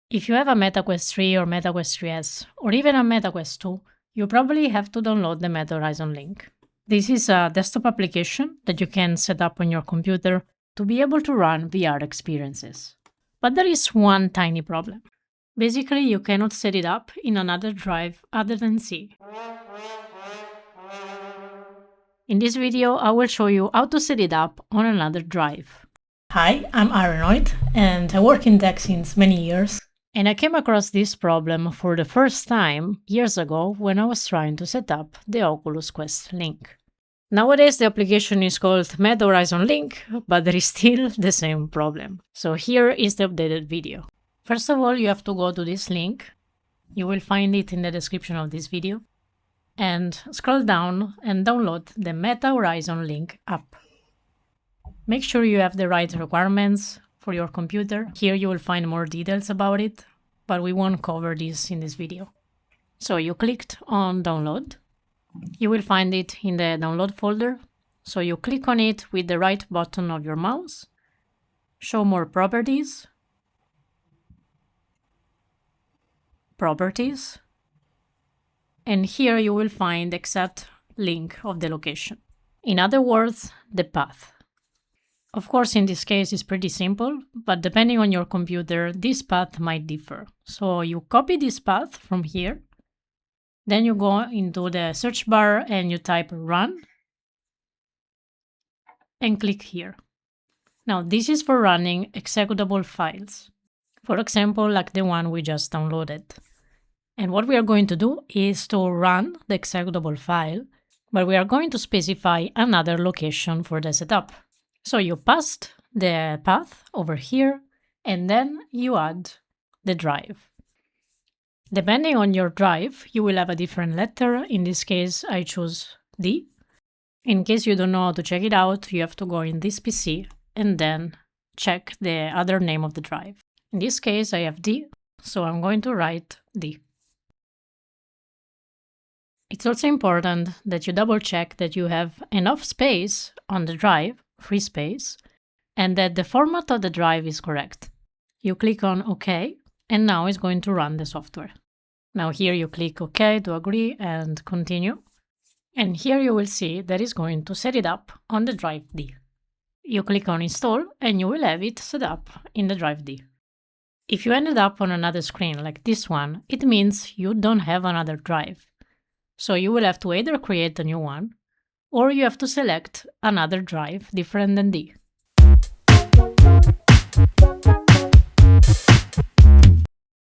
If you have a MetaQuest 3 or MetaQuest 3S, or even a MetaQuest 2, you probably have to download the Meta Horizon link. This is a desktop application that you can set up on your computer to be able to run VR experiences. But there is one tiny problem. Basically, you cannot set it up in another drive other than C. In this video, I will show you how to set it up on another drive. Hi, I'm Irenoyd, and I work in tech since many years. And I came across this problem for the first time years ago when I was trying to set up the Oculus Quest link. Nowadays, the application is called Meta Horizon Link, but there is still the same problem. So here is the updated video. First of all, you have to go to this link. You will find it in the description of this video. And scroll down and download the Meta Horizon Link app. Make sure you have the right requirements for your computer. Here you will find more details about it, but we won't cover this in this video. So you clicked on download. You will find it in the download folder. So you click on it with the right button of your mouse. Show more properties. Properties. And here you will find the exact link of the location. In other words, the path. Of course, in this case, it's pretty simple, but depending on your computer, this path might differ. So you copy this path from here, then you go into the search bar and you type run and click here. Now, this is for running executable files. For example, like the one we just downloaded. And what we are going to do is to run the executable file, but we are going to specify another location for the setup. So you passed the path over here, and then you add the drive. Depending on your drive, you will have a different letter. In this case, I choose D. In case you don't know how to check it out, you have to go in this PC and then check the other name of the drive. In this case, I have D, so I'm going to write D. It's also important that you double check that you have enough space on the drive, free space, and that the format of the drive is correct. You click on OK, and now it's going to run the software. Now here you click OK to agree and continue. And here you will see that it's going to set it up on the drive D. You click on install and you will have it set up in the drive D. If you ended up on another screen like this one, it means you don't have another drive. So you will have to either create a new one, or you have to select another drive different than D.